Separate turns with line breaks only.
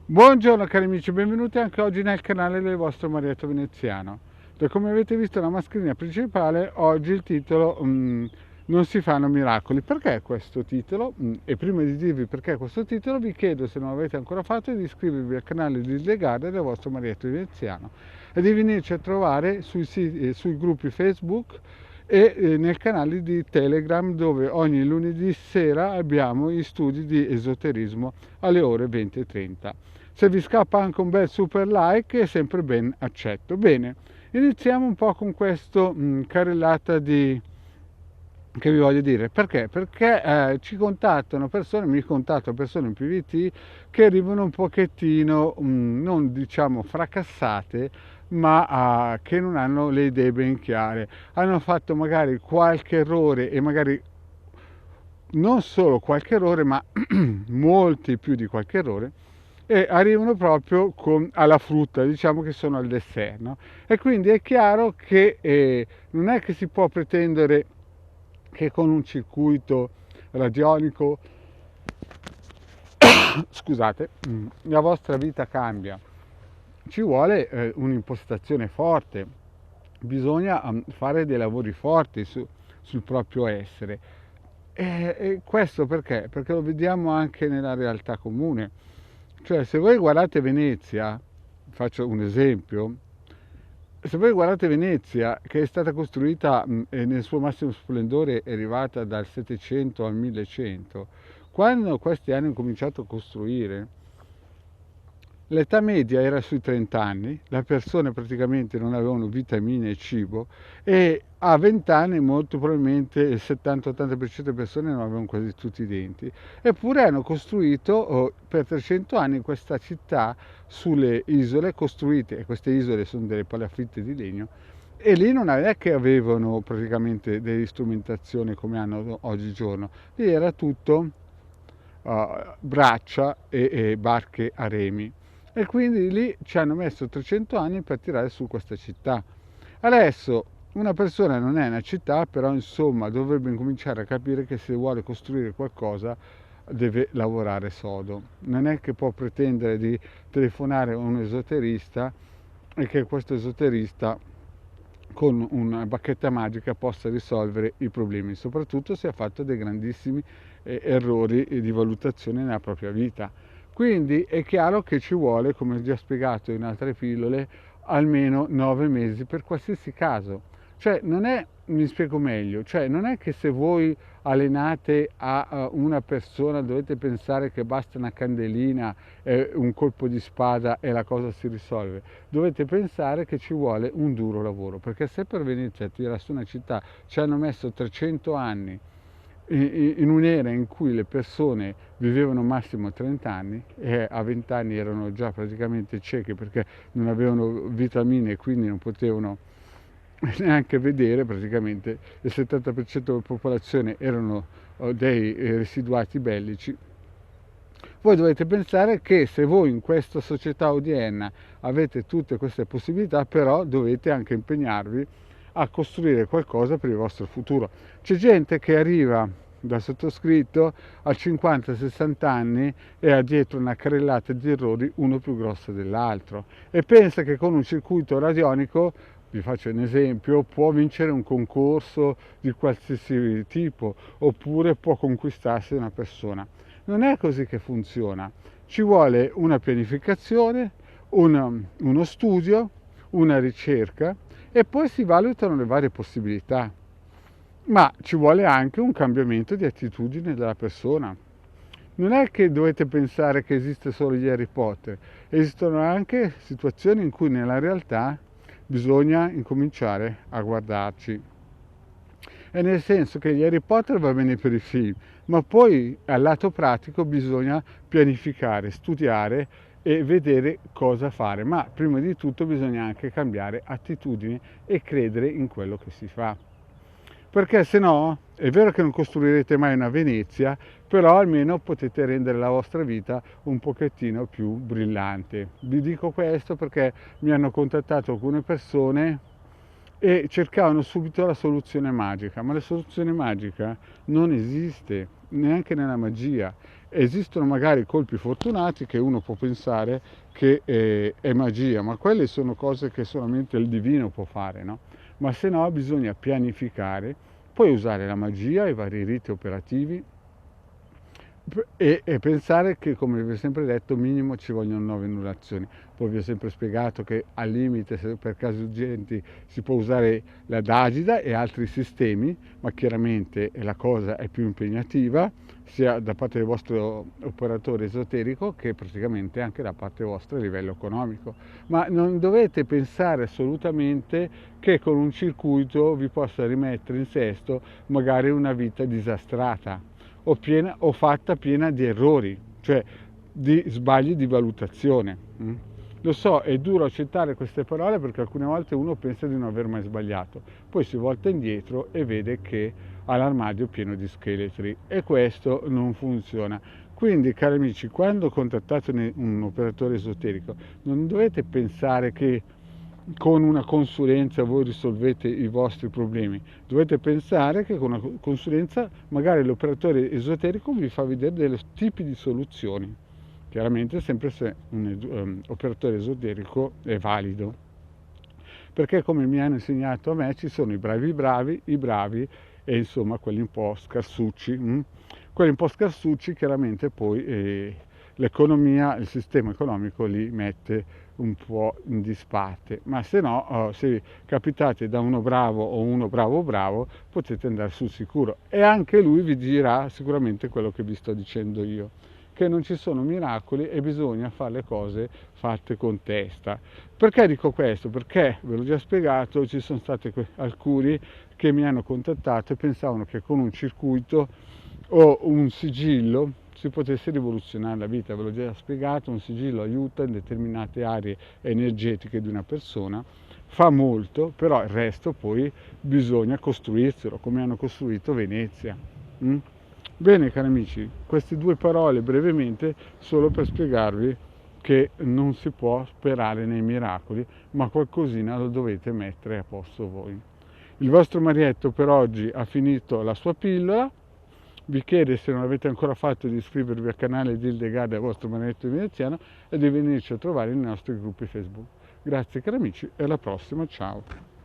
Buongiorno cari amici, benvenuti anche oggi nel canale del vostro Marietto Veneziano. Come avete visto la mascherina principale, oggi il titolo non si fanno miracoli. Perché questo titolo? E prima di dirvi perché questo titolo vi chiedo, se non l'avete ancora fatto, di iscrivervi al canale di Legare del vostro Marietto Veneziano e di venirci a trovare sui gruppi Facebook e nel canale di Telegram, dove ogni lunedì sera abbiamo gli studi di esoterismo alle ore 20:30. Se vi scappa anche un bel super like è sempre ben accetto. Bene, iniziamo un po' con questo carrellata che vi voglio dire. Perché? Perché ci contattano persone, mi contattano persone in PVT che arrivano un pochettino, non diciamo fracassate, ma che non hanno le idee ben chiare. Hanno fatto magari qualche errore e magari non solo qualche errore, ma molti più di qualche errore, e arrivano proprio alla frutta, diciamo che sono al dessert, no? E quindi è chiaro che non è che si può pretendere che con un circuito radionico, scusate, la vostra vita cambia. Ci vuole un'impostazione forte, bisogna fare dei lavori forti sul proprio essere. E questo perché? Perché lo vediamo anche nella realtà comune. Cioè, se voi guardate Venezia, faccio un esempio, se voi guardate Venezia, che è stata costruita nel suo massimo splendore, è arrivata dal 700 al 1100, quando questi hanno cominciato a costruire, l'età media era sui 30 anni, le persone praticamente non avevano vitamine e cibo, e a 20 anni molto probabilmente il 70-80% delle persone non avevano quasi tutti i denti. Eppure hanno costruito per 300 anni questa città sulle isole costruite, e queste isole sono delle palafitte di legno, e lì non è che avevano praticamente delle strumentazioni come hanno oggigiorno, lì era tutto braccia e barche a remi. E quindi lì ci hanno messo 300 anni per tirare su questa città. Adesso una persona non è una città, però insomma dovrebbe incominciare a capire che se vuole costruire qualcosa deve lavorare sodo. Non è che può pretendere di telefonare a un esoterista e che questo esoterista con una bacchetta magica possa risolvere i problemi, soprattutto se ha fatto dei grandissimi errori di valutazione nella propria vita. Quindi è chiaro che ci vuole, come ho già spiegato in altre pillole, almeno 9 mesi per qualsiasi caso. Cioè non è, mi spiego meglio, cioè non è che se voi allenate a una persona dovete pensare che basta una candelina e un colpo di spada e la cosa si risolve. Dovete pensare che ci vuole un duro lavoro, perché se per Venezia, tirare su una città, ci hanno messo 300 anni in un'era in cui le persone vivevano massimo 30 anni e a 20 anni erano già praticamente cieche perché non avevano vitamine e quindi non potevano neanche vedere, praticamente il 70% della popolazione erano dei residuati bellici. Voi dovete pensare che se voi in questa società odierna avete tutte queste possibilità, però dovete anche impegnarvi a costruire qualcosa per il vostro futuro. C'è gente che arriva da sottoscritto a 50-60 anni e ha dietro una carrellata di errori uno più grosso dell'altro e pensa che con un circuito radionico, vi faccio un esempio, può vincere un concorso di qualsiasi tipo oppure può conquistarsi una persona. Non è così che funziona, ci vuole una pianificazione, uno studio, una ricerca e poi si valutano le varie possibilità, ma ci vuole anche un cambiamento di attitudine della persona. Non è che dovete pensare che esiste solo gli Harry Potter, esistono anche situazioni in cui nella realtà bisogna incominciare a guardarci. E nel senso che gli Harry Potter va bene per i film, ma poi al lato pratico bisogna pianificare, studiare e vedere cosa fare, ma prima di tutto bisogna anche cambiare attitudine e credere in quello che si fa. Perché se no è vero che non costruirete mai una Venezia, però almeno potete rendere la vostra vita un pochettino più brillante. Vi dico questo perché mi hanno contattato alcune persone e cercavano subito la soluzione magica, ma la soluzione magica non esiste neanche nella magia. Esistono magari colpi fortunati che uno può pensare che è magia, ma quelle sono cose che solamente il divino può fare, no? Ma se no bisogna pianificare, puoi usare la magia, i vari riti operativi, e pensare che, come vi ho sempre detto, minimo ci vogliono 9 annullazioni. Poi vi ho sempre spiegato che al limite, se per casi urgenti, si può usare la Dagida e altri sistemi, ma chiaramente la cosa è più impegnativa, sia da parte del vostro operatore esoterico che praticamente anche da parte vostra a livello economico. Ma non dovete pensare assolutamente che con un circuito vi possa rimettere in sesto magari una vita disastrata o fatta piena di errori, cioè di sbagli di valutazione. Lo so, è duro accettare queste parole perché alcune volte uno pensa di non aver mai sbagliato, poi si volta indietro e vede che ha l'armadio pieno di scheletri e questo non funziona. Quindi, cari amici, quando contattate un operatore esoterico, non dovete pensare che con una consulenza voi risolvete i vostri problemi. Dovete pensare che con una consulenza magari l'operatore esoterico vi fa vedere dei tipi di soluzioni, chiaramente sempre se un operatore esoterico è valido. Perché come mi hanno insegnato a me ci sono i bravi e insomma quelli un po' scarsucci. Quelli un po' scarsucci chiaramente poi l'economia, il sistema economico li mette un po' in disparte, ma se no, se capitate da uno bravo o uno bravo, potete andare sul sicuro e anche lui vi dirà sicuramente quello che vi sto dicendo io, che non ci sono miracoli e bisogna fare le cose fatte con testa. Perché dico questo? Perché, ve l'ho già spiegato, ci sono stati alcuni che mi hanno contattato e pensavano che con un circuito o un sigillo si potesse rivoluzionare la vita. Ve l'ho già spiegato, un sigillo aiuta in determinate aree energetiche di una persona, fa molto, però il resto poi bisogna costruirselo, come hanno costruito Venezia. Bene, cari amici, queste due parole brevemente solo per spiegarvi che non si può sperare nei miracoli, ma qualcosina lo dovete mettere a posto voi. Il vostro Marietto per oggi ha finito la sua pillola. Vi chiede, se non avete ancora fatto, di iscrivervi al canale di Hildegard e al vostro Marietto Veneziano e di venirci a trovare nei nostri gruppi Facebook. Grazie cari amici e alla prossima, ciao!